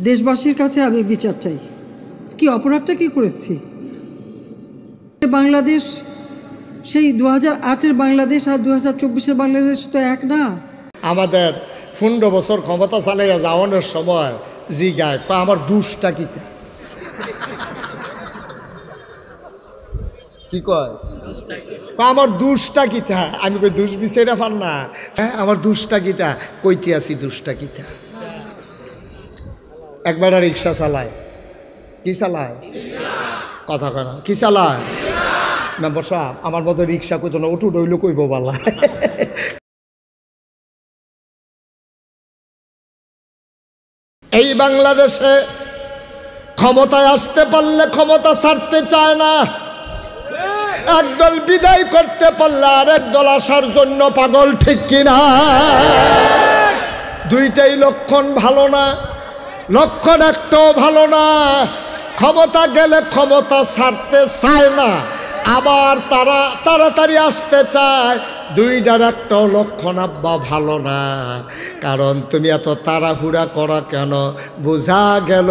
দেশবাসীর কাছে আমি বিচার চাই। কি অপরাধটা কি করেছি? বাংলাদেশ সেই 2008-এর বাংলাদেশ আর 2024-এর বাংলাদেশ তো এক না। আমাদের 15 বছর ক্ষমতা চালাইয়া যাওয়ানোর সময় জিগায় আমার দুষ্টা কিতা, কি কয় আমার দুষ্টা কিতা। আমি কই দুষ বিচাইরা পার না। হ্যাঁ আমার দুষ্টা কিতা কইতে আছি, দুষ্টা কিতা। একবার রিক্সা চালায়, কি চালায় কথা কয় না, কি চালায় মেম্বার সাহেব? আমার মতো রিক্সা কইতো না, উঠু ডইল কইব বালা। এই বাংলাদেশে ক্ষমতায় আসতে পারলে ক্ষমতা ছাড়তে চায় না, একদল বিদায় করতে পারলে আর একদল আসার জন্য পাগল, ঠিক কিনা? দুইটাই লক্ষণ ভালো না, লক্ষণ একটাও ভালো না। ক্ষমতা গেলে ক্ষমতা ছাড়তে চায় না, আবার তারা তাড়াতাড়ি আসতে চায়। দুইটার একটাও লক্ষণ আব্বা ভালো না। কারণ তুমি এত তাড়াহুড়া করা কেন? বোঝা গেল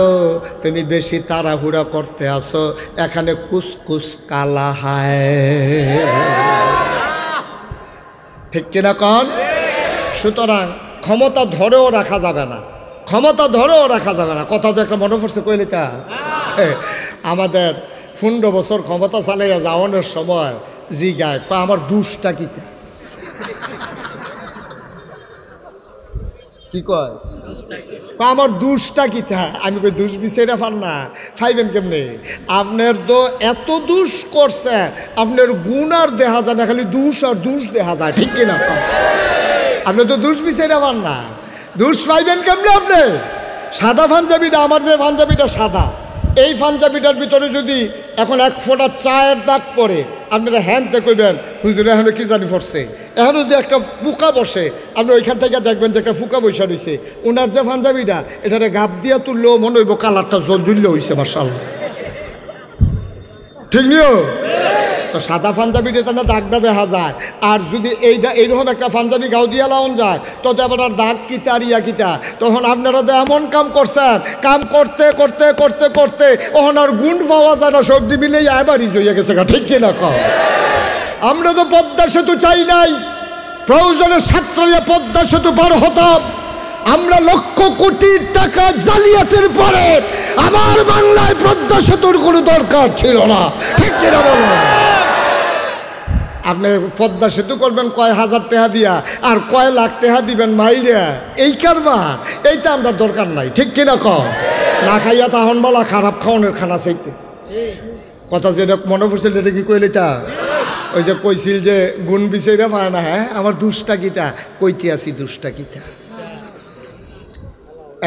তুমি বেশি তাড়াহুড়া করতে আসো, এখানে কুসকুস কালা হায়, ঠিক কিনা কন? সুতরাং ক্ষমতা ধরেও রাখা যাবে না, ক্ষমতা ধরেও রাখা যাবে না। কথা তো একটা মনে পড়ছে কইলে তা আমাদের 15 বছর ক্ষমতা চালাইয়া যাওয়ানোর সময় জিগায় আমার দুষ্টা কিতা, কি কয় আমার দুষ্টা কিতা। আমি কই দুষ বিচাইরা পার না, ফাইবেন কেমনে? আপনার তো এত দুষ করছে, আপনার গুণ আর দেখা যায় না, খালি দুষ আর দুষ দেখা যায়, ঠিক কিনা? আপনি তো দুষ বিচাইরা পার না, দুষ পাইবেন কেমনে? আপনি সাদা পাঞ্জাবিটা, আমার যে পাঞ্জাবিটা সাদা, এই পাঞ্জাবিটার ভিতরে যদি এখন এক ফোঁটা চায়ের দাগ পরে, আপনারা হ্যান্ডতে কইবেন হুজুর এখানে কি জানি পড়ছে, এখন যদি একটা পোকা বসে আপনি ওইখান থেকে দেখবেন যে একটা ফুকা বৈশা রয়েছে। ওনার যে পাঞ্জাবিটা এটারে গাপ দিয়া তুললেও মনে হইব কালারটা জ্বললে হয়েছে, মাশাআল্লাহ, ঠিক নিও? তো সাদা পাঞ্জাবিটা তো না দাগটা দেখা যায়, আর যদি এইরকম একটা পাঞ্জাবি গাও দিয়া লাউন যায় তো আবার দাগ কিতা আর ইয়া কিতা। তখন আপনারা তো এমন কাম করছেন, কাম করতে করতে করতে করতে ওখানে আর গুণ পাওয়া যায় না, সবজি মিলে এবারই জইয়া গেছে, ঠিক কিনা কম? আমরা তো পদ্মা সেতু চাই নাই, প্রয়োজনে ছাত্রীরা পদ্মা সেতু পার হতাম। আমরা লক্ষ কোটি টাকা জালিয়াতির পরে আমার বাংলায় পদ্মা সেতুর কোনো দরকার ছিল না, ঠিক কিনা বলো? আপনি পদ্মা সেতু করবেন কয় হাজার টাকা দিয়া, আর কয় লাখ টাকা দিবেন মাইরা, এই কারবার এইটা আমরা দরকার নাই, ঠিক কিনা কম? না খাইয়া তাহন বলা খারাপ খাওয়ানোর খানা চাইতে। কথা যেটা মনে পড়ছিল এটা কি কইলে তা? ওই যে কইছিল যে গুণ বিচাইরা পায় না। হ্যাঁ আমার দুষ্টা গীতা কইতে আছি, দুষ্টা গীতা।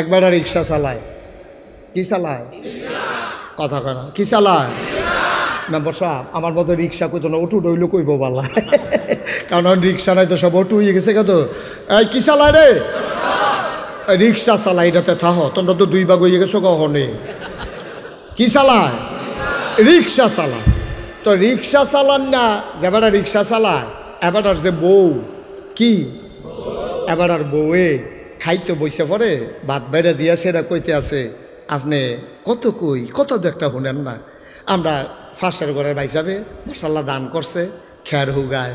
একবার রিক্সা চালায়, কি চালায় কথা কয় না, কি চালায় মেম্বার সাহেব? আমার মতো রিক্সা কইতো না, উঠু ডইল কইব বালা। কারণ রিক্সা নাই তো, সব অটু হয়ে গেছে কত। এই কি চালায় রে? রিক্সা চালায়, এটাতে থাহ, তোমরা তো 2 ভাগ হয়ে গেছো কখনে। কি চালায়? রিক্সা চালায়। তো রিক্সা চালান না, যেবারটা রিক্সা চালায় এবারটার যে বউ, কি এবারটার বউয়ে খাইতে বইসে পড়ে, ভাত বাইরে দিয়া সেটা কইতে আছে আপনি কত কই, কত তো একটা শুনেন না। আমরা ফাঁসের ঘরের ভাই যাবে মশাল্লা দান করছে, খের হুগায়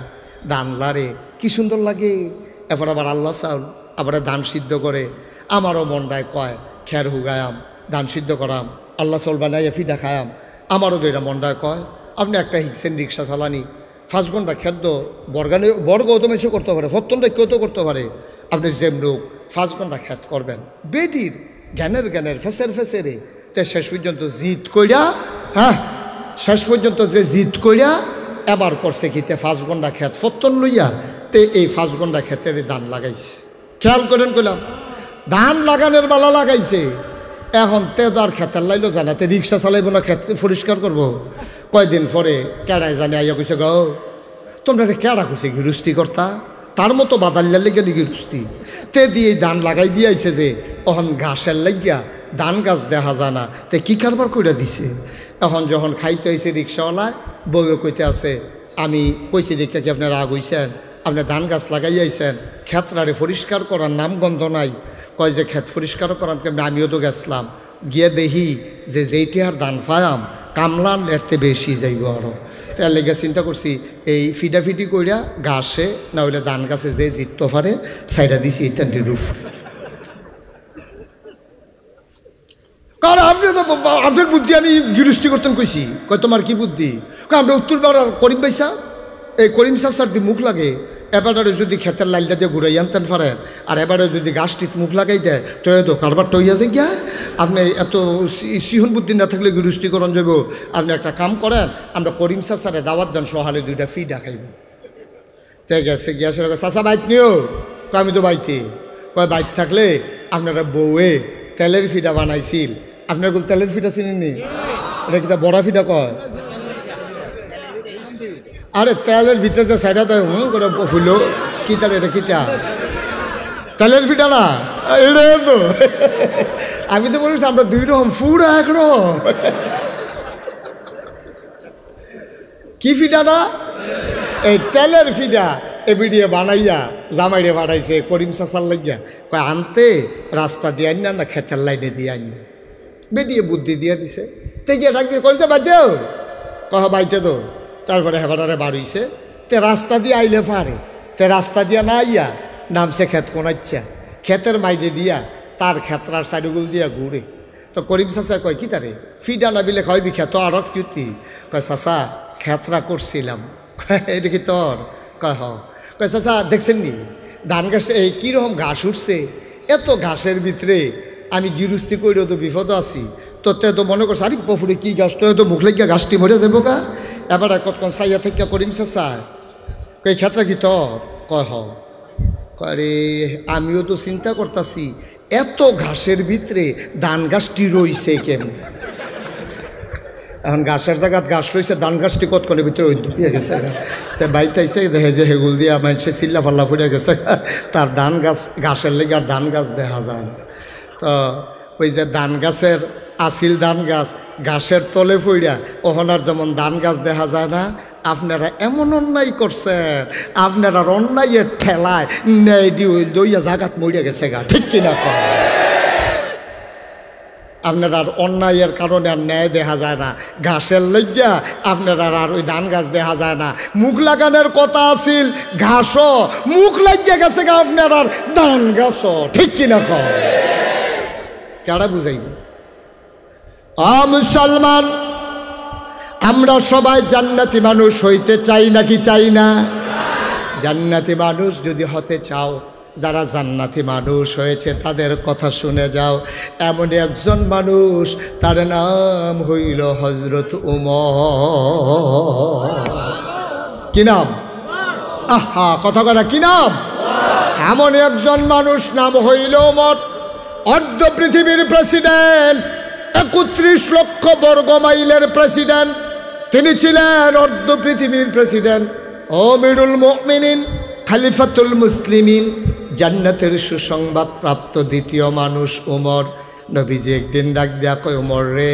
দান লারে, কি সুন্দর লাগে। এবার আবার আল্লাহ চাউল আবার দান সিদ্ধ করে। আমারও মনটায় কয় খের হুগায়াম, দান সিদ্ধ করাম, আল্লাহ চাউল বানাইয়া ফিটা খায়াম। আমারও দুইটা মনটায় কয় আপনি একটা হিকসেন রিক্সা চালানি, 5 ঘন্টা খেদ্য বর্গও তো মেশো করতে পারে, 70টা কেউ তো করতে পারে। আপনি যেমনুক 5 ঘন্টা খেত করবেন, বেটির জ্ঞানের ফেসেরে তে শেষ পর্যন্ত জিদ কইরা, হ্যাঁ শেষ পর্যন্ত যে জিদ কইরা এবার করছে কি তে 5 ঘন্টা খেত 70 লইয়া তে এই 5 ঘন্টা খেতের ধান লাগাইছে। খেয়াল করেন কইলাম, ধান লাগানোর বেলা লাগাইছে, এখন তে তো আর খেতের লাইলো জানা, তে রিক্সা চালাইব না, খেত পরিষ্কার করবো। কয়দিন পরে কেড়ায় জানে আইয়া কইছে গো তোমরা রে কেড়া কইছে গিরুস্তি কর্তা, তার মতো বাদাল্লার লেগে গিরুস্তি তে দিয়ে ধান লাগাই দিয়েছে যে এখন ঘাসের লাগিয়া ধান গাছ দেখা যায় না, তে কি কারবার করে দিছে। এখন যখন খাইতে হয়েছে রিক্সাওয়ালায় বউয়ে কইতে আছে আমি কইছি দেখে কি আপনার রাগ হইছেন, আপনি ধান গাছ লাগাইয়াইছেন, ক্ষেত্রারে পরিষ্কার করার নাম গন্ধ নাই। কয় যে ক্ষেত পরিষ্কার করাম কেমন, আমিও তো গেছিলাম, গিয়ে দেখি যে যেইটি আর দান পায়াম কামলান এরতে বেশি যাইব আরও। তার লেগে চিন্তা করছি এই ফিডাফিডি কইরা ঘাসে না হইলে ধান গাছে যে জিততে পারে সাইডা দিছি ইত্যাদি রুফ। কারণ আপনি তো আপনার বুদ্ধি আমি গৃহস্থী করতেন কইছি, কয় তোমার কি বুদ্ধি? আমরা উত্তর পাড়ার করিম পাইসা এই করিম চাচার দি মুখ লাগে, এবারে যদি ক্ষেতের লাইলটা দিয়ে ঘুরাই আনতেন পারেন, আর এবারে যদি গাছটিত মুখ লাগাই দেয় তো কারবারটা হইয়াছে গিয়া। আপনি এত সিহন বুদ্ধি না থাকলে গৃহস্থীকরণ যাব। আপনি একটা কাম করেন, আমরা করিম চাচারে দাওয়াত দেন, সহালে 2টা ফিডা খাইব। তাই গেছে গিয়া সে চাচা বাইক নিও, কয় আমি তো বাইতে, কয় বাইক থাকলে আপনারা বউয়ে তেলের ফিডা বানাইছিল, আপনার তেলের ফিডা চিনেননি? এটা কিতা বড়া ফিডা কয়? আরে তেলের ভিতরে যে সাইডা তো করে ফুল কিতা, এটা কিতা তেলের ফিডা না? এটা তো আমি তো বলছি আমরা 2 রকম পুরা একরকম। কি ফিডা না? এই তেলের ফিডা এবিডিয়ে বানাইয়া জামাইরে বাড়াইছে করিম চাচার লাগিয়া, কয় আনতে রাস্তা দিয়ে আন না ক্ষেতের লাইনে দিয়ে আন না, বেডিয়ে বুদ্ধি দিয়ে দিছে। তে গিয়ে ডাক দিয়ে কইছে বাইতেও, কহ বাইতে তো। তারপরে হেবাটারে বাড়িছে, তে রাস্তা দিয়ে আইলে পারে, তে রাস্তা দিয়া না আইয়া নামছে ক্ষেত কোনাচ্ছা, ক্ষেতের মাইদে দিয়া তার ক্ষেত্রার সাইডগুল দিয়া ঘুরে। তো করিম চাচা কয় কি তারে ফিডা না বিলে খাইবি ক্ষেত আরজ কীর্তি? কয় চাচা ক্ষেত্রা করছিলাম। এটা কি তোর? কয় হ। কয় চাচা দেখছেন নি ধান গাছটা এই কীরকম ঘাস উঠছে, এত ঘাসের ভিতরে আমি গৃহস্থী করেও তো বিপদ আছি, তো তে তো মনে করছে আরে পফুরে কী গাছ, তো তো মুখ লাগিয়া গাছটি মরে যাবো গা। এবার কতক্ষণ সাইয়া থেকে করিম চাচা কই ক্ষেত্রা কি তোর? কয় হ। আরে আমিও তো চিন্তা করতেছি এত ঘাসের ভিতরে ধান গাছটি রইছে কেমন। এখন ঘাসের জায়গাত ঘাস রয়েছে, ধান গাছটি কতক্ষণের ভিতরে হয়ে গেছে। তো বাইতাইছে দেখে যে হেগুল দিয়া মানুষে চিল্লা ফাল্লা ফুটে গেছে, তার ধান গাছ ঘাসের লেগে আর ধান গাছ দেখা যায় না। তো ওই যে ধান গাছের আসিল ধান গাছ ঘাসের তলে পড়িয়া ওহনার যেমন ধান গাছ দেখা যায় না, আপনারা এমন অন্যায় করছেন, আপনারা অন্যায়ের ঠেলায় ন্যায় দইয়া জাগাত মরিয়া গেছে গা, ঠিক কিনা কর? আপনারা আর অন্যায়ের কারণে আর ন্যায় দেখা যায় না, ঘাসের লজ্জা আপনারা আর ওই ধান গাছ দেখা যায় না। মুখ লাগানোর কথা আছিল ঘাসও, মুখ লাগিয়ে গেছে গা আপনার আর ধান গাছও, ঠিক কিনা কর? কেডা বুঝাইব? মুসলমান আমরা সবাই জান্নাতি মানুষ হইতে চাই নাকি চাই না? জান্নাতি মানুষ যদি হতে চাও, যারা জান্নাতি মানুষ হয়েছে তাদের কথা শুনে যাও। এমন একজন মানুষ, তার নাম হইল হযরত উমর। কি নাম? আহা কথা করা, কি নাম? এমন একজন মানুষ, নাম হইল উমর। অর্ধ পৃথিবীর প্রেসিডেন্ট, 31 লক্ষ বর্গ মাইলের প্রেসিডেন্ট তিনি ছিলেন, অর্ধ পৃথিবীর প্রেসিডেন্ট। আমিরুল মুমিনিন, খলিফাতুল মুসলিমিন, জান্নাতের সুসংবাদ প্রাপ্ত দ্বিতীয় মানুষ উমর। নবীজি একদিন ডাক দেয়া কয়, উমর রে,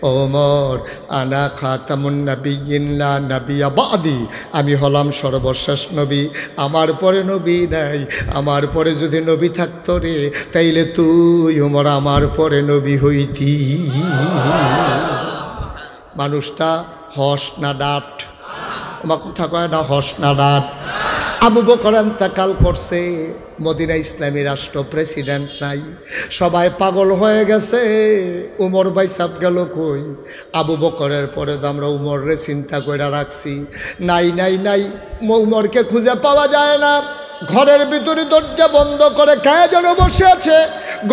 ওমর আনা খাতামুন নাবিয়্যিন লা নাবিয়্যা বাদি, আমি হলাম সর্বশেষ নবী, আমার পরে নবী নাই। আমার পরে যদি নবী থাকতো রে, তাইলে তুই উমর আমার পরে নবী হইতি। মানুষটা হস না ডাট? আমার কথা কয় না, হস না ডাট? আবু বকর ইন্তেকাল করছে, মদিনা ইসলামী রাষ্ট্র, প্রেসিডেন্ট নাই, সবাই পাগল হয়ে গেছে। উমর ভাই সাপ গেল কই? আবু বকরের পরে তো আমরা উমররে চিন্তা করে রাখছি, নাই নাই নাই, উমরকে খুঁজে পাওয়া যায় না। ঘরের ভিতরে দরজা বন্ধ করে কে যেন বসে আছে,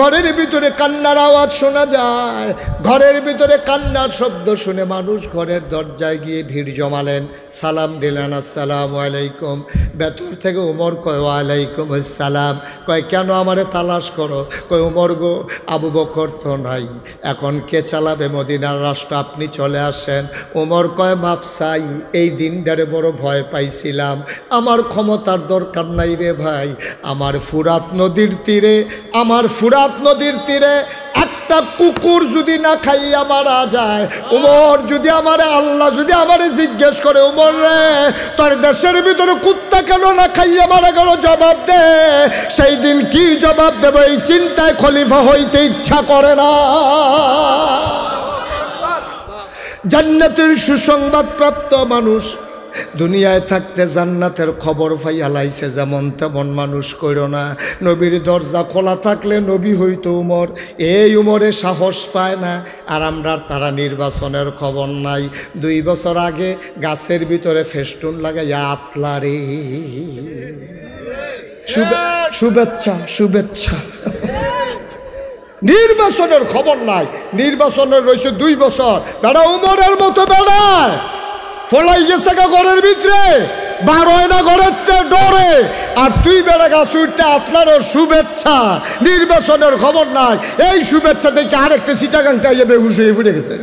ঘরের ভিতরে কান্নার আওয়াজ শোনা যায়। ঘরের ভিতরে কান্নার শব্দ শুনে মানুষ ঘরের দরজায় গিয়ে ভিড় জমালেন, সালাম দিলেন, আসসালামু আলাইকুম। ভেতর থেকে উমর কয়, ওয়ালাইকুম আসসালাম। কয় কেন আমারে তালাশ করো? কয় উমর গো, আবু বকর তো নাই, এখন কে চালাবে মদিনার রাষ্ট্র, আপনি চলে আসেন। উমর কয়, মাপ চাই, এই দিনটারে বড় ভয় পাইছিলাম, আমার ক্ষমতার দরকার নাই রে ভাই। আমার ফুরাত নদীর তীরে, আমার ফুরাত নদীর তীরে একটা কুকুর যদি না খাইয়া মারা যায়, উমর যদি আমারে, আল্লাহ যদি আমারে জিজ্ঞেস করে, উমর রে তোর দেশের ভিতরে কুত্তা কেন না খাইয়া মারা গেল, জবাব দে। সেই দিন কি জবাব দেব এই চিন্তায় খলিফা হইতে ইচ্ছা করে না। জান্নাতের সুসংবাদ প্রাপ্ত মানুষ দুনিয়ায় থাকতে জান্নাতের খবর পাইয়া লাইছে, যেমন তেমন মানুষ কইরো না। নবীর দরজা খোলা থাকলে নবী হইতো উমর, এই উমরে সাহস পায় না। আর আমরা তারা নির্বাচনের খবর নাই। 2 বছর আগে গাছের ভিতরে ফেস্টুন লাগাইয়া আতলারে শুভেচ্ছা শুভেচ্ছা। নির্বাচনের খবর নাই, নির্বাচনের রয়েছে 2 বছর। বেড়া উমরের মতো বেড়ায় ফলাই গেছে ঘরের ভিতরে, বার হয় না ঘরের ডরে। আর তুই বেড়া গাছ উঠতে আতলার শুভেচ্ছা, নির্বাচনের খবর নাই। এই শুভেচ্ছা দেখে আরেকটা সিটাগাংটা ইয়ে বেহুশ হয়ে ফুটে গেছে।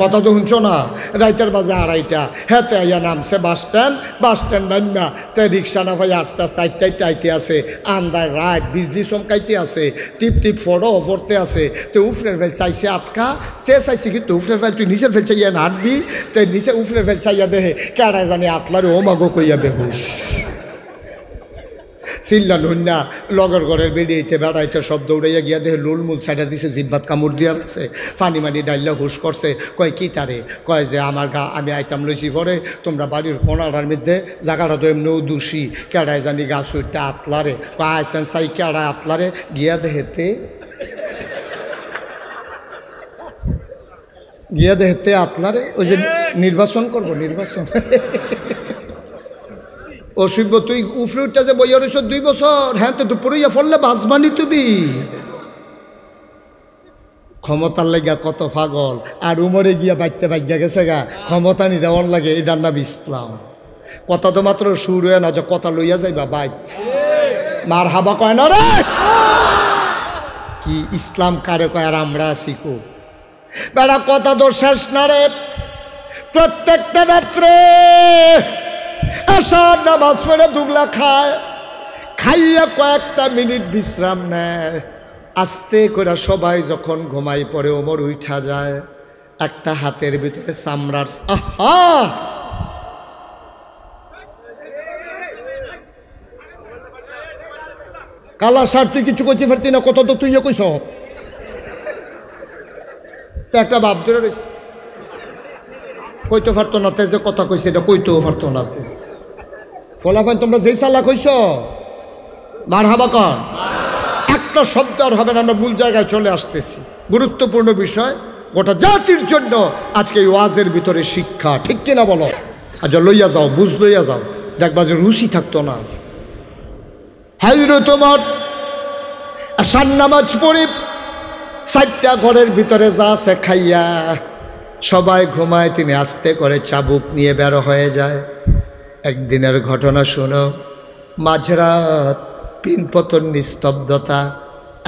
কথা তো শুনছো না? রাইতের বাজে 2:30, হেতে আইয়া নামছে বাস স্ট্যান্ড নামা তাই রিক্সা না ভাই আস্তে আস্তে আইতে আছে। আন্দার রাত বিজলি চমকাইতে আছে, টিপ টিপ ফটো পড়তে আছে। তো উফরের ফেল চাইছে আটকা, তে চাইছে কিন্তু উফরের ফেল তুই নিচের ফেল চাইয়া নাটবি, তো নিচে উফরের ফেল চাইয়া দেহে কেড়ায় জানি আতলারে ও মাগো কইয়া বেহুশ। চিল্লা নুন্না লগর ঘরের বেরিয়েতে বেড়াইতে সব দৌড়াইয়া গিয়া দেহে লুলমুল ছাইটা দিছে, জিব্বাত কামড় দিয়া রাখছে, ফানি মানি ডাইল্লা হুশ করছে। কয় কি তারে? কয় যে আমার আমি আইতাম লইছি পরে তোমরা বাড়ির কোনাটার মধ্যে জায়গাটা তো এমনিও দোষী, কেড়ায় জানি গাছ উঠতে আতলারে। কয় আইসেন চাই কেড়ায় আতলারে গিয়া দেহেতে আতলারে। ওই যে নির্বাচন করবো, নির্বাচন অসুব্য তুই উফরে উঠটা যে বইয়া রয়েছ 2 বছর, হ্যাঁ তো দুপুরিয়া ফললে বাজবানি তুমি। ক্ষমতার লাগিয়া কত পাগল, আর উমরে গিয়া বাইতে ভাগ্যা গেছে গা, ক্ষমতা নি দেওয়ার লাগে এটার নাম ইসলাম। কথা তো মাত্র শুরু হয় না, যে কথা লইয়া যাইবা বাইত মার হাবা কয় না রে। কি ইসলাম কারে কয় আর আমরা আছি কো? বেড়া কথা তো শেষ না রে। প্রত্যেকটা রাত্রে আসার নামাজ পড়ে দুগলা খায়, খাইয়া কয়েকটা মিনিট বিশ্রাম নেয়। আস্তে করে সবাই যখন ঘুমাই পড়ে ওমর উঠা যায়, একটা হাতের ভিতরে চামড়ার আহা কালা সার, তুই কিছু করতে পারতি না, কত তো তুইও কইস। একটা বাপ ধরে রয়েছে, কইতে পারতো না, যে কথা কইছে এটা কইতেও পারতো না। ফলাফল তোমরা যেই চালাক হইছ মার হাবা কন, একটা শব্দ আর হবে না। আমরা ভুল জায়গায় চলে আসতেছি। গুরুত্বপূর্ণ বিষয় গোটা জাতির জন্য আজকে এই ওয়াজের ভিতরে শিক্ষা, ঠিক কিনা বলো? আচ্ছা লইয়া যাও, বুঝ লইয়া যাও, দেখবা যে রুচি থাকতো না। হাইরে তোমার আসার নামাজ পড়ে 4টা ঘরের ভিতরে যা আছে খাইয়া সবাই ঘুমায়, তিনি আস্তে করে চাবুক নিয়ে বের হয়ে যায়। একদিনের ঘটনা শোনো। মাঝরাত, পিনপতন, নিস্তব্ধতা,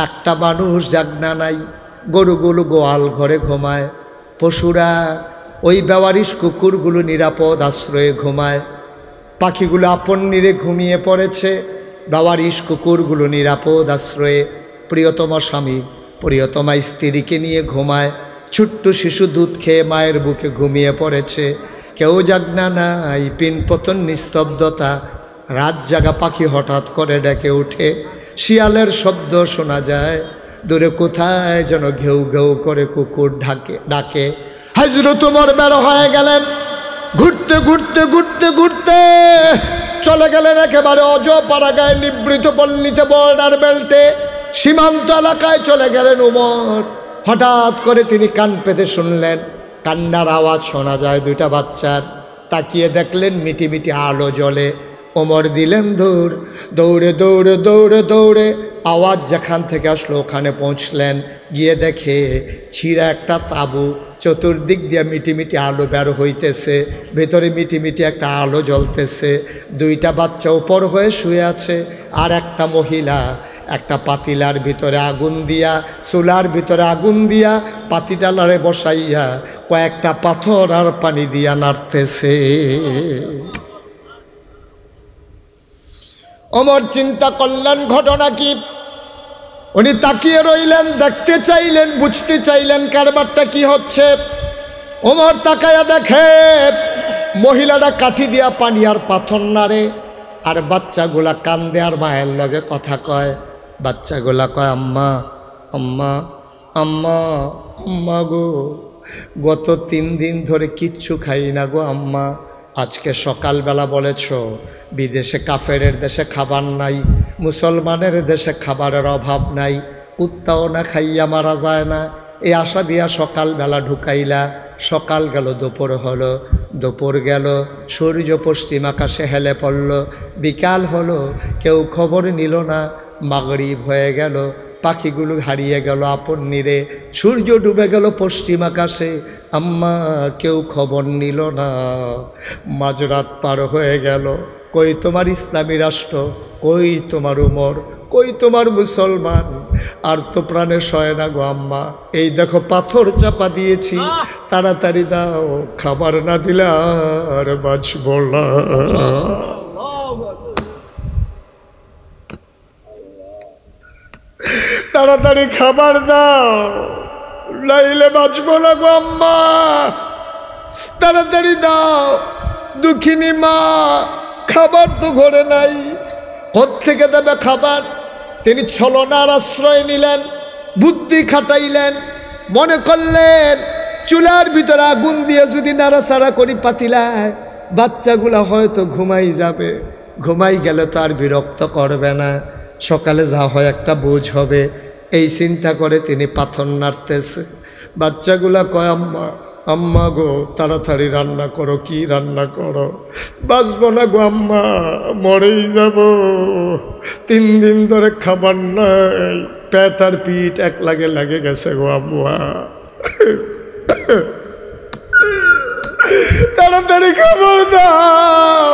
একটা মানুষ জাগনা নাই। গরুগুলো গোয়াল ঘরে ঘুমায়, পশুরা ওই বেওয়ারিশ কুকুরগুলো নিরাপদ আশ্রয়ে ঘুমায়, পাখিগুলো আপন নিরে ঘুমিয়ে পড়েছে, বেওয়ারিশ কুকুরগুলো নিরাপদ আশ্রয়ে প্রিয়তমা স্বামী প্রিয়তমা স্ত্রীকে নিয়ে ঘুমায়। ছোট্ট শিশু দুধ খেয়ে মায়ের বুকে ঘুমিয়ে পড়েছে, কেউ জাগনা নাই, পিনপতন, নিস্তব্ধতা। রাত জাগা পাখি হঠাৎ করে ডেকে উঠে, শিয়ালের শব্দ শোনা যায়, দূরে কোথায় যেন ঘেউ ঘেউ করে কুকুর ডাকে। হযরত ওমর বের হয়ে গেলেন, ঘুরতে ঘুরতে ঘুরতে ঘুরতে চলে গেলেন একেবারে অজপাড়াগায়, নিবৃত পল্লীতে, বর্ডার বেল্টে, সীমান্ত এলাকায় চলে গেলেন ওমর। হঠাৎ করে তিনি কান পেতে শুনলেন কান্নার আওয়াজ শোনা যায় 2টা বাচ্চার। তাকিয়ে দেখলেন মিটি মিটি আলো জ্বলে। ওমর দিলেন দৌড়, দৌড়ে দৌড়ে দৌড়ে দৌড়ে আওয়াজ যেখান থেকে আসলো ওখানে পৌঁছলেন। গিয়ে দেখে ছিঁড়া একটা তাঁবু, চতুর্দিক দিয়ে মিটি মিটি আলো বের হইতেছে, ভেতরে মিটি মিটি একটা আলো জ্বলতেছে। 2টা বাচ্চা উপর হয়ে শুয়ে আছে, আর একটা মহিলা একটা পাতিলার ভিতরে আগুন দিয়া, চুলার ভিতরে আগুন দিয়া, পাতিটালারে বসাইয়া কয়েকটা পাথর আর পানি দিয়া নাড়তেছে। ওমর চিন্তা করলেন ঘটনা কি? উনি তাকিয়ে রইলেন, দেখতে চাইলেন, বুঝতে চাইলেন কারবারটা কি হচ্ছে। ওমর তাকায়া দেখে মহিলাটা কাঠি দিয়া পানি আর পাথর নাড়ে, আর বাচ্চাগুলা কান্দে আর মায়ের লগে কথা কয়। বাচ্চাগুলা কয়, আম্মা আম্মা আম্মা আম্মা গো, গত 3 দিন ধরে কিচ্ছু খাই না গো আম্মা। আজকে সকালবেলা বলেছ বিদেশে কাফেরের দেশে খাবার নাই, মুসলমানের দেশে খাবারের অভাব নাই, কুত্তাও না খাইয়া মারা যায় না, এই আশা দিয়া সকালবেলা ঢুকাইলা। সকাল গেল, দুপুর হলো, দুপুর গেল, সূর্য পশ্চিম আকাশে হেলে পড়ল, বিকাল হলো, কেউ খবর নিল না, মাগরিব হয়ে গেল, পাখিগুলো হারিয়ে গেল আপন নীরে, সূর্য ডুবে গেল পশ্চিম আকাশে, আম্মা কেউ খবর নিল না। মাঝরাত পার হয়ে গেল, কই তোমার ইসলামী রাষ্ট্র, কই তোমার উমর, কই তোমার মুসলমান? আর তো প্রাণে সয় না গো আম্মা, এই দেখো পাথর চাপা দিয়েছি, তাড়াতাড়ি দাও, খাবার না দিলে আর বাঁচব না। তাড়াতাড়ি খাবার দাও, নাইলে বাঁচব না গো আম্মা, তাড়াতাড়ি দাও। দুঃখিনী মা, খাবার তো ঘরে নাই, কোত্থেকে দেবে খাবার? তিনি ছলনার আশ্রয় নিলেন, বুদ্ধি খাটাইলেন, মনে করলেন চুলার ভিতরে আগুন দিয়ে যদি নাড়াচাড়া করি পাতিলায়, বাচ্চাগুলা হয়তো ঘুমাই যাবে, ঘুমাই গেলে তো আর বিরক্ত করবে না, সকালে যা হয় একটা বোঝ হবে, এই চিন্তা করে তিনি পাথর নাড়তেছে। বাচ্চাগুলা কয়, আম্মা আম্মা গো, তাড়াতাড়ি রান্না করো, কি রান্না করো? বাঁচবো না গো আম্মা, মরেই যাব, 3 দিন ধরে খাবার নাই, পেট আর পিঠ এক লাগে গেছে গো আম্মা, তাড়াতাড়ি খাবার দাও,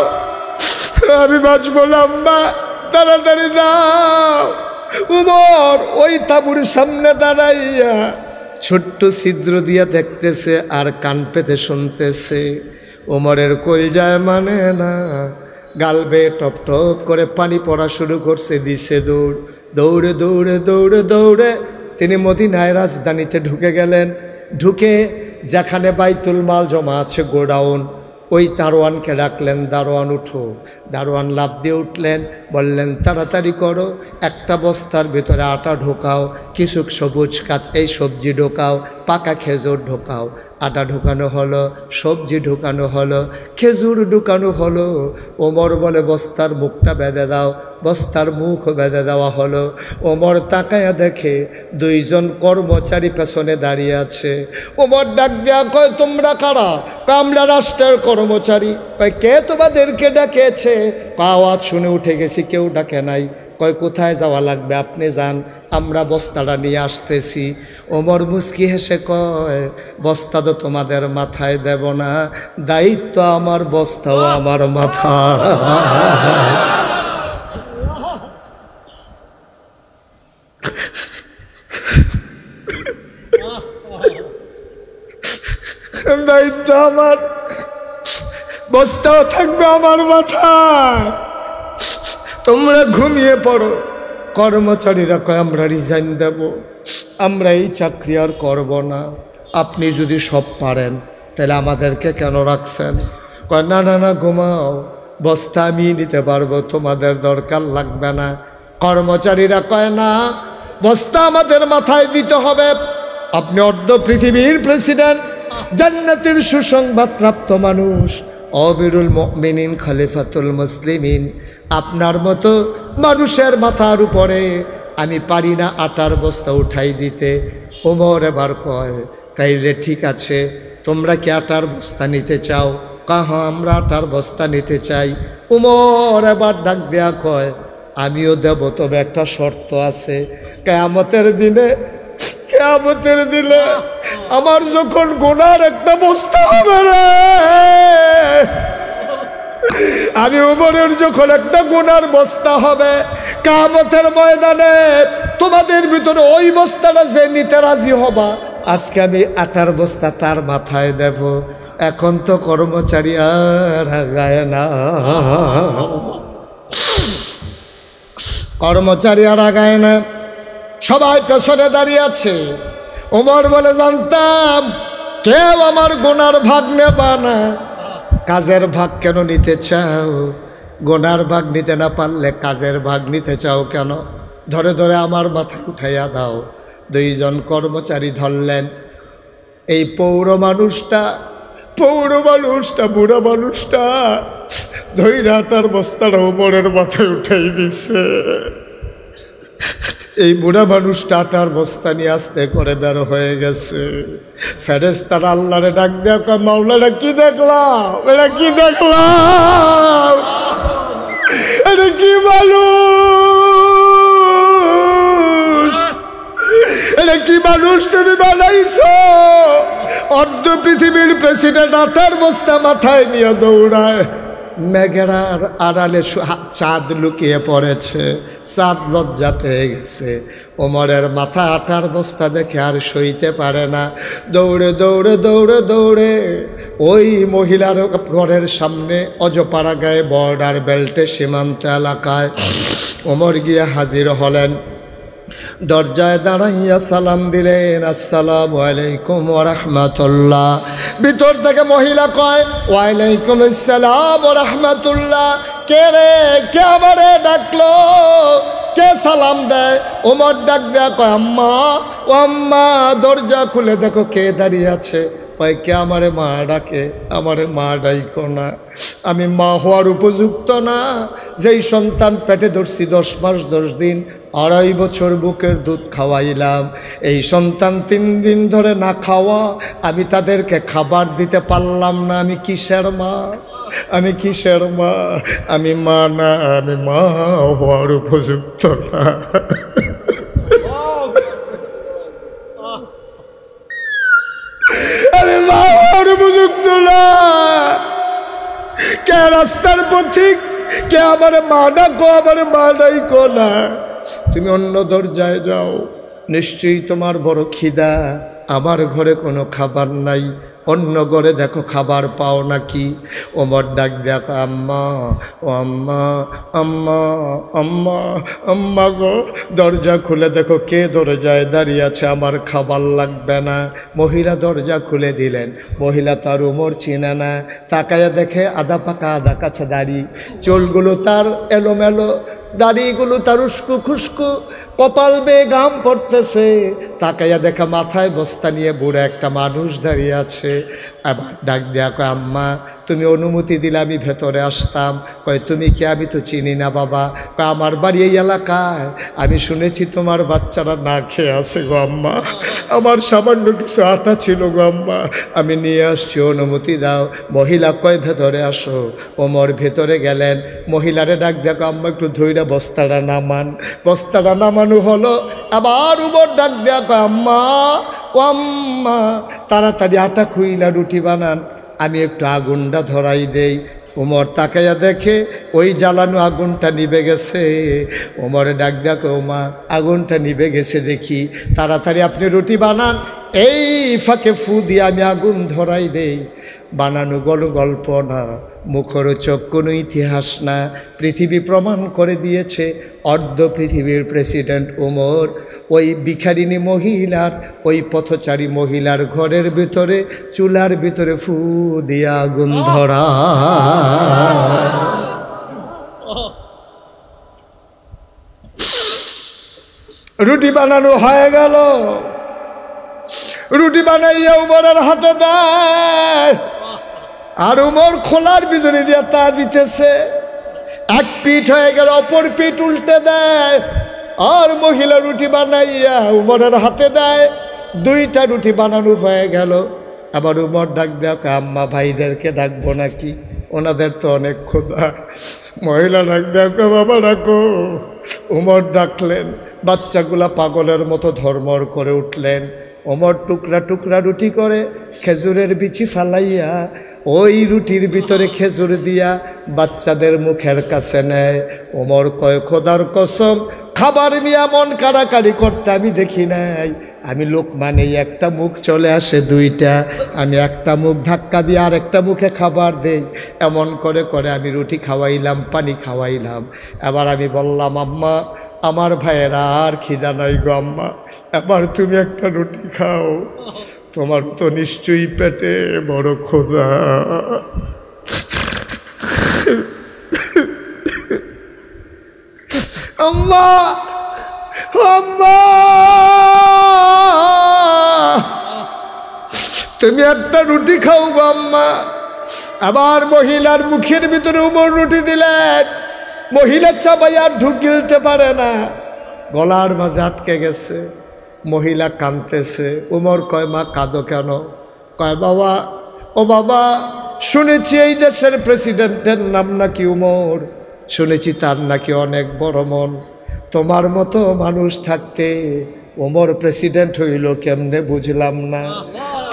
আমি বাঁচবো না আম্মা, তাড়াতাড়ি দাও। উমর ওই তাঁবুর সামনে দাঁড়াইয়া ছোট্ট ছিদ্র দিয়া দেখতেছে আর কান পেতে শুনতেছে। ওমরের কলজায় মানে না, গাল বেয়ে টপ টপ করে পানি পড়া শুরু করছে। দিছে দৌড়, দৌড়ে দৌড়ে দৌড়ে দৌড়ে তিনি মদিনায় রাজধানীতে ঢুকে গেলেন। ঢুকে যেখানে বাইতুল মাল জমা আছে, গোডাউন, ওই দারোয়ানকে ডাকলেন, দারোয়ান উঠো। দারোয়ান লাফ দিয়ে উঠলেন, বললেন তাড়াতাড়ি করো, একটা বস্তার ভিতরে আটা ঢোকাও, কিছু সবুজ কাজ এই সবজি ঢোকাও, পাকা খেজুর ঢোকাও। আটা ঢোকানো হলো, সবজি ঢোকানো হলো, খেজুর ঢোকানো হলো। ওমর বলে বস্তার মুখটা বেঁধে দাও, বস্তার মুখ বেঁধে দেওয়া হলো। ওমর তাকায়া দেখে 2 জন কর্মচারী পেছনে দাঁড়িয়ে আছে। ওমর ডাক দেয়া কয়, তোমরা কারা? আমরা রাষ্ট্রের কর্মচারী। কয়, কে তোমাদেরকে ডাকেছে? আওয়াজ শুনে উঠে গেছি, কেউ ডাকে নাই। কয়, কোথায় যাওয়া লাগবে? আপনি যান, আমরা বস্তাটা নিয়ে আসতেছি। ওমর মুচকি হেসে কয়, বস্তা তো তোমাদের মাথায় দেব না, দায়িত্ব আমার, বস্তাও আমার মাথা। দায়িত্ব আমার, বস্তাও থাকবে আমার মাথায়। তোমরা ঘুমিয়ে পড়ো। কর্মচারীরা কয়, আমরা রিজাইন দেব, আমরা এই চাকরি আর করব না। আপনি যদি সব পারেন তাহলে আমাদেরকে কেন রাখছেন? কয়, না না না, ঘুমাও, বস্তা আমি নিতে পারবো, তোমাদের দরকার লাগবে না। কর্মচারীরা কয়, না, বস্তা আমাদের মাথায় দিতে হবে। আপনি অর্ধ পৃথিবীর প্রেসিডেন্ট, জান্নাতের সুসংবাদ প্রাপ্ত মানুষ, আমিরুল মুমিনিন, খলিফাতুল মুসলিমিন, আপনার মতো মানুষের মাথার উপরে আমি পারি না আটার বস্তা উঠাই দিতে। ওমর এবার কয়, তাইলে ঠিক আছে, তোমরা কি আটার বস্তা নিতে চাও? হ্যাঁ, আমরা আটার বস্তা নিতে চাই। ওমর এবার ডাক দেয়া কয়, আমিও দেব, তবে একটা শর্ত আছে। কিয়ামতের দিনে, কিয়ামতের দিনে আমার যখন গোনার একটা বস্তা হবে রে, আমি ওমরের যখন একটা গুনার বস্তা হবে, কিয়ামতের ময়দানে তোমাদের ভিতরে ওই বস্তাটা যে নিতে রাজি হবা, আজকে আমি আটার বস্তা তার মাথায় দেব। এখন তো কর্মচারী আর আগায় না, কর্মচারী আর আগায় না। সবাই পেছনে দাঁড়িয়ে আছে। ওমর বলে, জানতাম কেউ আমার গুনার ভাগ নেবা না। কাজের ভাগ কেন নিতে চাও? গুনার ভাগ নিতে না পারলে কাজের ভাগ নিতে চাও কেন? ধরে ধরে আমার মাথায় উঠাইয়া দাও। দুইজন কর্মচারী ধরলেন। এই পৌর মানুষটা বুড়া মানুষটা ধৈর্য আটার বস্তাটা ওমরের মাথায় উঠাই দিছে। এই বুড়া মানুষটা আটার বস্তা নিয়ে আস্তে করে বের হয়ে গেছে। ফেরেশতারা আল্লাহরে ডাক দেয়া কয়, মাওলা এটা কি দেখলাম? এটা কি দেখলাম? এটা কি মানুষ? এটা কি মানুষ তুমি বানাইছো? অর্ধ পৃথিবীর প্রেসিডেন্ট আটার বস্তা মাথায় নিয়ে দৌড়ায়। মেঘের আড়ালে চাঁদ লুকিয়ে পড়েছে। চাঁদ লজ্জা পেয়ে গেছে। ওমরের মাথা আটার বস্তা দেখে আর সইতে পারে না। দৌড়ে দৌড়ে দৌড়ে দৌড়ে ওই মহিলার ঘরের সামনে অজপাড়া গায়ে বর্ডার বেল্টে সীমান্ত এলাকায় ওমর গিয়ে হাজির হলেন। দরজায় দাঁড়াইয়া সালাম দিলেন, আসসালামু আলাইকুম ওয়া রাহমাতুল্লাহ। ভিতর থেকে মহিলা কয়, ওয়ালাইকুম আসসালাম ওয়া রাহমাতুল্লাহ। কে রে? কে আমারে ডাকলো? কে সালাম দেয়? ওমর ডাক দেয়া কয়, আম্মা। ও আম্মা, দরজা খুলে দেখো কে দাঁড়িয়ে আছে। কয়, কে? আমারে মা ডাকে। আমারে মা ডাইকো না, আমি মা হওয়ার উপযুক্ত না। যেই সন্তান পেটে ধরছি 10 মাস 10 দিন, 2.5 বছর বুকের দুধ খাওয়াইলাম, এই সন্তান 3 দিন ধরে না খাওয়া, আমি তাদেরকে খাবার দিতে পারলাম না। আমি কিসের মা? আমি কিসের মা? আমি মা না, আমি মা হওয়ার উপযুক্ত না। আমি মা হওয়ার উপযুক্ত না। কে রাস্তার পথিক? কে আমারে মা ডাকো? আমারে মা ডাইকো না। তুমি অন্য দরজায় যাও, নিশ্চয়ই তোমার বড় খিদা। আমার ঘরে কোনো খাবার নাই, অন্য ঘরে দেখো খাবার পাও নাকি। ওমর ডাক দেখো, আম্মা। ও আম্মা, আম্মা, আম্মা, আম্মা গো, দরজা খুলে দেখো কে দরজায় দাঁড়িয়ে আছে, আমার খাবার লাগবে না। মহিলা দরজা খুলে দিলেন। মহিলা তার ওমর চিনে না। তাকায়া দেখে আধা পাকা আধা কাছে দাড়ি, চুলগুলো তার এলোমেলো, দাড়িগুলো তার উস্কু খুস্কু, কপাল বেয়ে ঘাম পড়তেছে। তাকাইয়া দেখা মাথায় বস্তা নিয়ে বুড়া একটা মানুষ দাঁড়িয়ে আছে। আবার ডাক দেয়া কয়, আম্মা তুমি অনুমতি দিলে আমি ভেতরে আসতাম। কয়, তুমি কে? আমি তো চিনি না বাবা। কয়, আমার বাড়ি এই এলাকায়, আমি শুনেছি তোমার বাচ্চারা না খেয়ে আছে গো আম্মা, আমার সামান্য কিছু আটা ছিল গো আম্মা, আমি নিয়ে আসছি, অনুমতি দাও। মহিলা কয়, ভেতরে আসো। ওমর ভেতরে গেলেন। মহিলারে ডাক দেখো, আম্মা একটু ধৈর্য বস্তাটা নামান। বস্তাটা নামানো হলো। আবার ওমর ডাক দেয়া কয়, আম্মা, ও আম্মা, তাড়াতাড়ি আটা খুইলা রুটি বানান, আমি একটু আগুনটা ধরাই দেই। ওমর তাকাইয়া দেখে ওই জ্বালানো আগুনটা নিভে গেছে। ওমরে ডাক দেখো, ওমা আগুনটা নিভে গেছে দেখি, তাড়াতাড়ি আপনি রুটি বানান, এই ফাঁকে ফু দিয়ে আমি আগুন ধরাই দেই। বানানো গল্প না, মুখরোচক কোনো ইতিহাস না। পৃথিবী প্রমাণ করে দিয়েছে, অর্ধ পৃথিবীর প্রেসিডেন্ট ওমর ওই ভিখারিনী মহিলার, ওই পথচারী মহিলার ঘরের ভিতরে চুলার ভিতরে ফু দিয়ে আগুন ধরা। রুটি বানানো হয়ে গেল। রুটি বানাইয়া উমরের হাতে দেয়, আর উমর খোলার ভিতরে দিয়ে তা দিতেছে। এক পিঠ হয়ে গেল, অপর পিঠ উল্টে দেয়, আর মহিলা রুটি বানাইয়া উমরের হাতে দেয়। 2টা রুটি বানানো হয়ে গেল। আবার উমর ডাক দেয়, আম্মা ভাইদেরকে ডাকবো নাকি? ওনাদের তো অনেক ক্ষুধা। মহিলা ডাক দেয়, বাবা ডাকো। উমর ডাকলেন। বাচ্চাগুলা পাগলের মতো ধর্মর করে উঠলেন। ওমর টুকরা টুকরা রুটি করে খেজুরের বিচি ফালাইয়া ওই রুটির ভিতরে খেজুর দিয়া বাচ্চাদের মুখের কাছে নেয়। ওমর কয়, খোদার কসম, খাবার নিয়ে এমন কাড়াকাড়ি করতে আমি দেখি নাই। আমি লোকমানেই একটা মুখ চলে আসে দুইটা, আমি একটা মুখ ধাক্কা দিয়ে আর একটা মুখে খাবার দেই। এমন করে করে আমি রুটি খাওয়াইলাম, পানি খাওয়াইলাম। এবার আমি বললাম, আম্মা আমার ভাইয়েরা আর খিদা নাই গো আম্মা, এবার তুমি একটা রুটি খাও, তোমার তো নিশ্চয়ই পেটে বড় ক্ষুধা। আম্মা আম্মা তুমি একটা রুটি খাও গো আম্মা। আবার মহিলার মুখের ভিতরে উমর রুটি দিলেন। মহিলা চাবাই আর ঢুকিলতে পারে না, গলার মাঝে আটকে গেছে। মহিলা কাঁদতেছে। উমর কয়, মা কাঁদো কেন? কয়, বাবা ও বাবা, শুনেছি এই দেশের প্রেসিডেন্টের নাম নাকি উমর, শুনেছি তার নাকি অনেক বড় মন। তোমার মতো মানুষ থাকতে ওমর প্রেসিডেন্ট হইল কেমনে বুঝলাম না।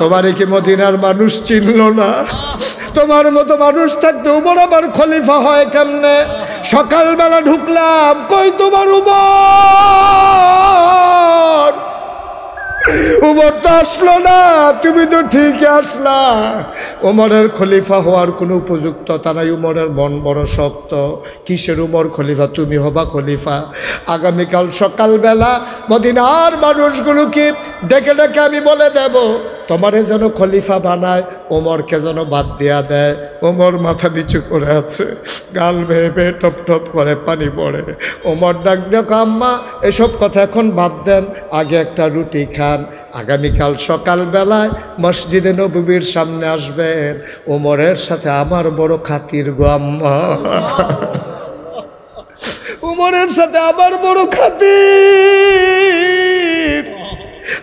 তোমার কি মদিনার মানুষ চিনল না? তোমার মতো মানুষ থাকতে উমর আবার খলিফা হয় কেমনে? সকালবেলা ঢুকলাম, কই তোমার উমর? উমর তো আসলো না। তুমি তো ঠিক আসলা। উমরের খলিফা হওয়ার কোনো উপযুক্ততা নাই। উমরের মন বড় শক্ত। কিসের উমর খলিফা? তুমি হবা খলিফা। আগামীকাল সকালবেলা মদিনার মানুষগুলোকে ডেকে ডেকে আমি বলে দেব, তোমারে যেন খলিফা বানায়, ওমরকে যেন বাদ দিয়া দেয়। ওমর মাথা নিচু করে আছে, গাল বেয়ে বেয়ে টপ টপ করে পানি পড়ে। ওমর ডাক দেখো, আম্মা এসব কথা এখন বাদ দেন, আগে একটা রুটি খান। আগামীকাল সকালবেলায় মসজিদে নববীর সামনে আসবেন, ওমরের সাথে আমার বড় খাতির গো আম্মা। উমরের সাথে আমার বড় খাতির।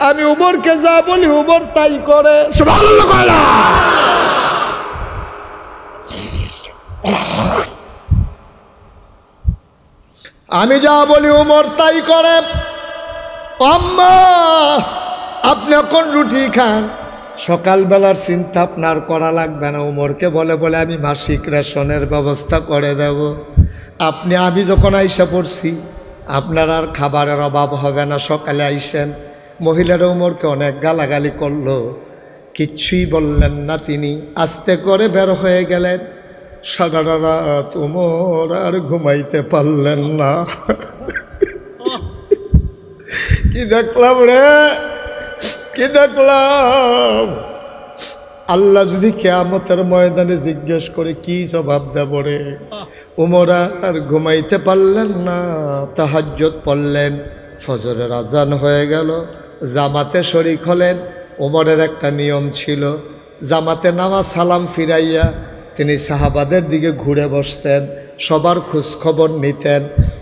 আমি উমরকে যা বলি উমর তাই করে। সুবহানাল্লাহ কয় না? আমি যা বলি উমর তাই করে। আম্মা আপনি এখন রুটি খান, সকালবেলার চিন্তা আপনার করা লাগবে না। উমরকে বলে বলে আমি মাসিক রেশনের ব্যবস্থা করে দেব। আমি যখন আইসা পড়ছি, আপনার আর খাবারের অভাব হবে না। সকালে আইসেন। মহিলারা উমরকে অনেক গালাগালি করলো, কিচ্ছুই বললেন না তিনি। আস্তে করে বের হয়ে গেলেন। সারা রাত উমর আর ঘুমাইতে পারলেন না। কি দেখলাম রে, কি দেখলাম! আল্লাহ যদি কিয়ামতের ময়দানে জিজ্ঞেস করে কি জবাব দেব রে? উমর আর ঘুমাইতে পারলেন না। তাহাজ্জুদ পড়লেন, ফজরের আজান হয়ে গেল, জামাতে শরীক হলেন। উমরের একটা নিয়ম ছিল, জামাতে নামাজ সালাম ফিরাইয়া তিনি সাহাবাদের দিকে ঘুরে বসতেন, সবার খোঁজ খবর নিতেন।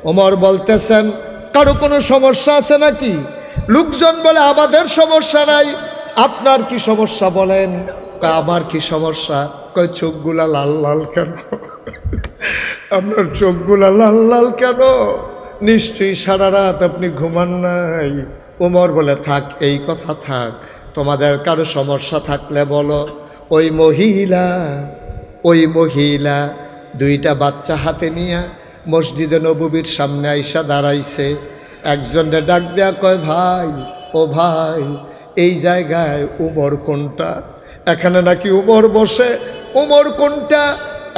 উমর বলতেছেন, কারো কোনো সমস্যা আছে নাকি? লোকজন বলে আমাদের সমস্যা নাই, আপনার কি সমস্যা বলেন? আমার কি সমস্যা? কয় চোখগুলা লাল লাল কেন? আপনার চোখগুলা লাল লাল কেন? নিশ্চয়ই সারা রাত আপনি ঘুমান নাই। উমর বলে, থাক এই কথা থাক, তোমাদের কারো সমস্যা থাকলে বলো। ওই মহিলা দুইটা বাচ্চা হাতে নিয়ে মসজিদে নববীর সামনে আইসা দাঁড়াইছে। একজনরে ডাক দেয়া কয়, ভাই ও ভাই, এই জায়গায় উমর কোনটা? এখানে নাকি উমর বসে, উমর কোনটা?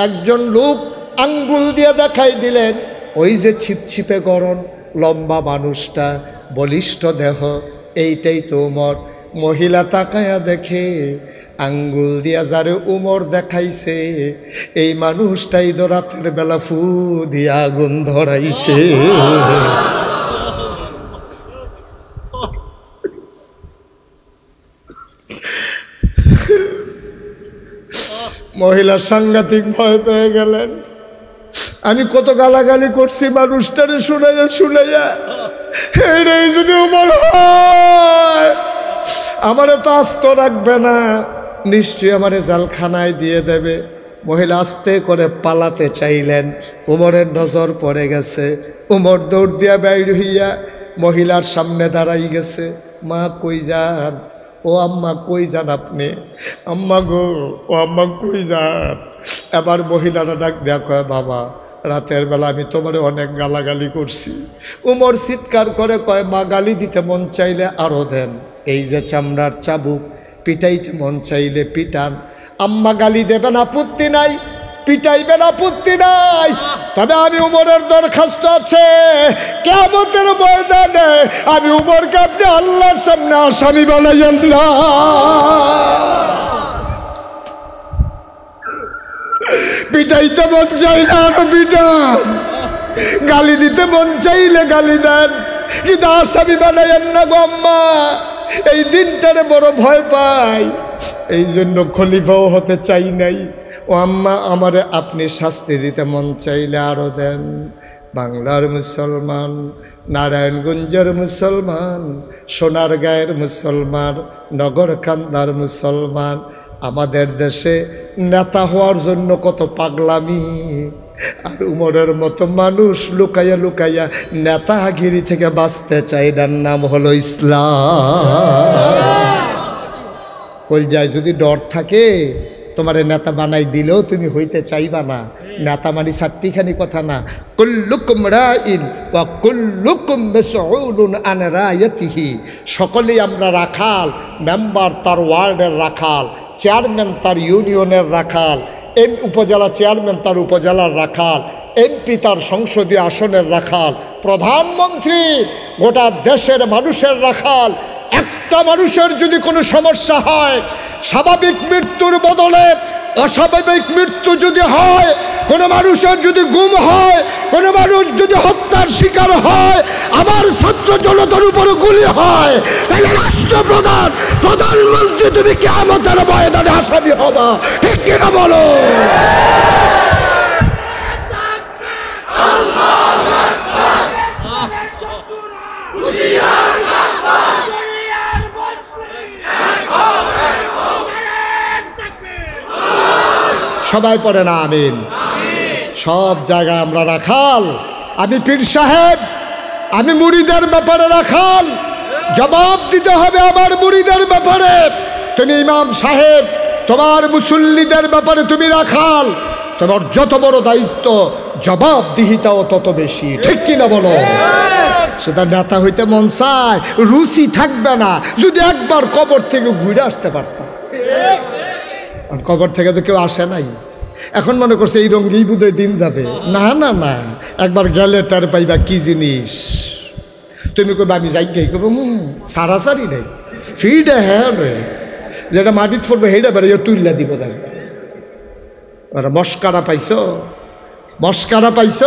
একজন লোক আঙ্গুল দিয়ে দেখাই দিলেন, ওই যে ছিপছিপে গরম লম্বা মানুষটা, বলিষ্ঠ দেহ, এইটাই তো উমর। মহিলা তাকায়া দেখে, আঙ্গুল দিয়া যারে উমর দেখাইছে, এই মানুষটাই তো রাতের বেলা ফু দিয়া আগুন ধরাইছে। মহিলা সাংঘাতিক ভয় পেয়ে গেলেন। আমি কত গালাগালি করছি মানুষটারে শুনাইয়া শুনাইয়া, এটাই যদি উমর হয় আমারে তো আস্ত রাখবে না, নিশ্চয়ই আমারে জালখানায় দিয়ে দেবে। মহিলা আস্তে করে পালাতে চাইলেন, উমরের নজর পড়ে গেছে। উমর দৌড় দিয়া বাইর হইয়া মহিলার সামনে দাঁড়াই গেছে। মা কই যান? ও আম্মা কই যান আপনি? আম্মা গো, ও আম্মা কই যান? এবার মহিলারা ডাক দেয়া কয়, বাবা রাতের বেলা আমি তোমারে অনেক গালাগালি করছি। উমর চিৎকার করে কয়, মা গালি দিতে মন চাইলে আরো দেন, এই যে চামড়ার চাবুক, পিটাইতে মন চাইলে পিটান। আম্মা গালি দেবেন, আপত্তি নাই, পিটাইবেন, আপত্তি নাই, তবে আমি উমরের দরখাস্ত আছে, কিয়ামতের ময়দানে আমি উমরকে আপনি আল্লাহর সামনে আসামি বানাইয়েন না। পিটাইতে মন চাইলে আরো পিটান, গালি দিতে মন চাইলে গালি দেন, কিন্তু আসামি বানাইয়েন না গো আম্মা। এই দিনটারে বড় ভয় পাই, এই জন্য খলিফাও হতে চাই নাই। ও আম্মা, আমারে আপনি শাস্তি দিতে মন চাইলে আরো দেন। বাংলার মুসলমান, নারায়ণগঞ্জের মুসলমান, সোনারগাঁয়ের মুসলমান, নগরকান্দার মুসলমান, আমাদের দেশে নেতা হওয়ার জন্য কত পাগলামি। আর উমরের মতো মানুষ লুকাইয়া লুকাইয়া নেতাগিরি থেকে বাঁচতে চায়, এটার নাম হলো ইসলাম। কলজায় যদি ডর থাকে, তোমার নেতা বানাই দিলেও তুমি হইতে চাইবা না। নেতা মানে চারটিখানি কথা না, কুল্লুকুম রাইন ওয়া কুল্লুকুম মাসউলুন আন রায়াতিহি। সকলেই আমরা রাখাল, মেম্বার তার ওয়ার্ডের রাখাল, চেয়ারম্যান তার ইউনিয়নের রাখাল, উপজেলা চেয়ারম্যান তার উপজেলার রাখাল, এমপি তার সংসদীয় আসনের রাখাল, প্রধানমন্ত্রী গোটা দেশের মানুষের রাখাল। একটা মানুষের যদি কোনো সমস্যা হয়, স্বাভাবিক মৃত্যুর বদলে অস্বাভাবিক মৃত্যু যদি হয়, কোনো মানুষের যদি গুম হয়, কোনো মানুষ যদি হত্যার শিকার হয়, আমার ছাত্র জনতার উপর গুলি হয়, তাহলে রাষ্ট্রপ্রধান, প্রধানমন্ত্রী তুমি কিয়ামতের ময়দানে আসামি হবা, ঠিক কিনা বলো? সবাই পড়ে না আমিন। সব জায়গায় আমরা রাখাল। আমি পীর সাহেব, আমি মুরিদের ব্যাপারে রাখাল, জবাব দিতে হবে আমার মুরিদের ব্যাপারে। তুমি ইমাম সাহেব, তোমার মুসল্লিদের ব্যাপারে তুমি রাখাল, তোমার যত বড় দায়িত্ব জবাবদিহিতাও তত বেশি, ঠিক কিনা বলো? সেটা নেতা হইতে মন চায়, রুচি থাকবে না যদি একবার কবর থেকে ঘুরে আসতে পারতাম। কবর থেকে তো কেউ আসে নাই, এখন মনে করছে এই রঙ্গেই বোধহয় দিন যাবে। না না না, একবার গেলে তার পাইবা কি জিনিস। তুমি কইবা আমি যাই গাই, কব সারাসারি নেই, ফিডে হ্যাঁ নয়, যেটা মাটিত পড়বে সেইটা বেড়ে তুললা দিব। দেখবে ওরা মস্কারা পাইছ, মস্কারা পাইছ।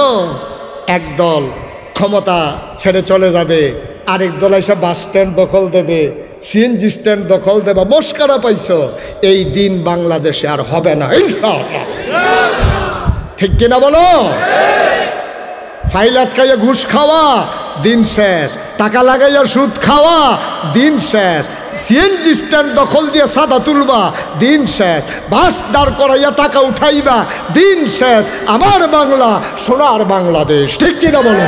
একদল ক্ষমতা ছেড়ে চলে যাবে, আরেক দল এসে বাস স্ট্যান্ড দখল দেবে, সিএনজি স্ট্যান্ড দখল দেবা, মস্কারা পাইছ। এই দিন বাংলাদেশে আর হবে না ইনশাআল্লাহ, ঠিক কিনা বলো? ফাইল আটকাইয়া ঘুষ খাওয়া, দিন শেষ। টাকা লাগাইয়া সুদ খাওয়া, দিন শেষ। সিএনজি স্ট্যান্ড দখল দিয়ে সাদা তুলবা, দিন শেষ। বাস দাঁড় করাইয়া টাকা উঠাইবা, দিন শেষ। আমার বাংলা সোনার বাংলাদেশ, ঠিক কিনা বলো?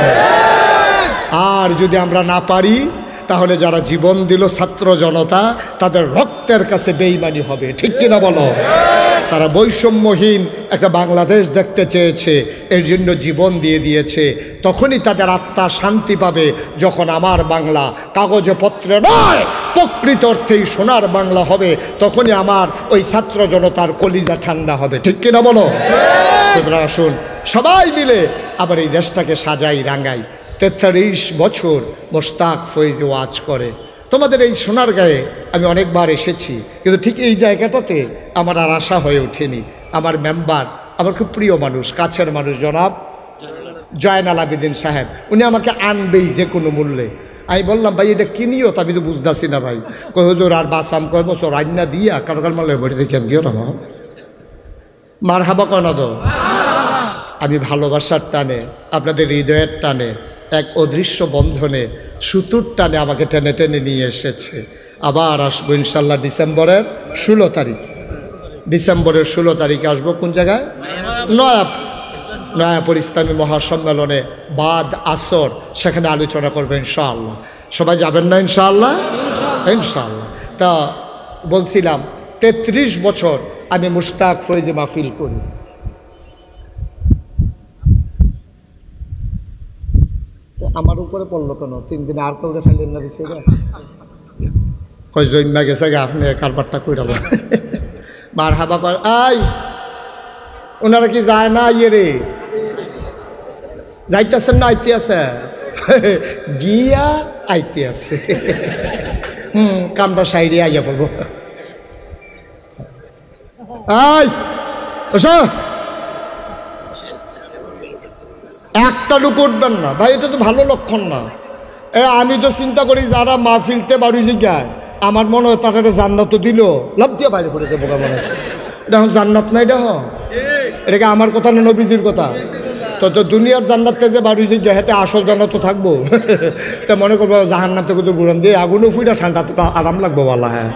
আর যদি আমরা না পারি, তাহলে যারা জীবন দিল ছাত্র জনতা, তাদের রক্তের কাছে বেঈমানি হবে, ঠিক কিনা বলো? তারা বৈষম্যহীন একটা বাংলাদেশ দেখতে চেয়েছে, এর জন্য জীবন দিয়ে দিয়েছে। তখনই তাদের আত্মা শান্তি পাবে, যখন আমার বাংলা কাগজে পত্রে নয়, প্রকৃত অর্থেই সোনার বাংলা হবে। তখনই আমার ওই ছাত্র জনতার কলিজা ঠান্ডা হবে, ঠিক কিনা বলো? সুতরাং আসুন সবাই মিলে আবার এই দেশটাকে সাজাই রাঙ্গাই। 43 বছর মোশতাক ফয়েজি ওয়াজ করে। তোমাদের এই সোনারগাঁয়ে আমি অনেকবার এসেছি, কিন্তু ঠিক এই জায়গাটাতে আমার আর আশা হয়ে ওঠেনি। আমার মেম্বার, আমার খুব প্রিয় মানুষ, কাছের মানুষ, জনাব জয়নাল আবেদিন সাহেব, উনি আমাকে আনবেই যে কোনো মূল্যে। আমি বললাম ভাই এটা কিনিও, তা আমি তো বুঝতেছি না ভাই। কই হুজুর আর বাসাম কয় বছর রান্না দিয়া কারোকার মালে বড়ি দেখি আমি গিয়ে আমার মার হাবা কয় না তো। আমি ভালোবাসার টানে, আপনাদের হৃদয়ের টানে, এক অদৃশ্য বন্ধনে, সুতুর টানে আমাকে টেনে টেনে নিয়ে এসেছে। আবার আসবো ইনশাল্লাহ ডিসেম্বরের 16 তারিখ। ডিসেম্বরের 16 তারিখে আসবো কোন জায়গায়? নয়াপুর ইসলামী মহাসম্মেলনে বাদ আসর, সেখানে আলোচনা করবে ইনশাআল্লাহ। সবাই যাবেন না ইনশাআল্লাহ? ইনশাআল্লাহ। তা বলছিলাম 33 বছর আমি মুশতাক ফয়েজি মাহফিল করি। আমার উপরে পড়লো কেন 3 দিনে আর কেউ ফেলেন না বেশি কই জন্মা গেছে গে আপনি কারবারটা কইরাল মার হাবা কর আই ওনারা কি যায় না ইয়ে রে যাইতেছেন না আইতে আছে গিয়া আইতে আছে কামটা সাইডে আইয়া পড়বো আই একটা লোক উঠবেন না ভাই, এটা তো ভালো লক্ষণ না। আমি তো চিন্তা করি যারা মাহফিলতে বাড়ি জিজ্ঞায় আমার মনে হয় তার একটা জান্নাত দিল লাভ দিয়ে বাইরে পড়েছে বোকা মনে হচ্ছে। এটা এখন জান্নাত না, এটা এটাকে আমার কথা না নবীজির কথা। তো দুনিয়ার জান্নাততে যে বাড়ি জিজ্ঞা হেতে আসল জান্নাত তো থাকবো তা মনে করবো জাহান্নাতে কত ঘুরান দিয়ে আগুনও ফুইটা ঠান্ডাতে আরাম লাগবো বলা। হ্যাঁ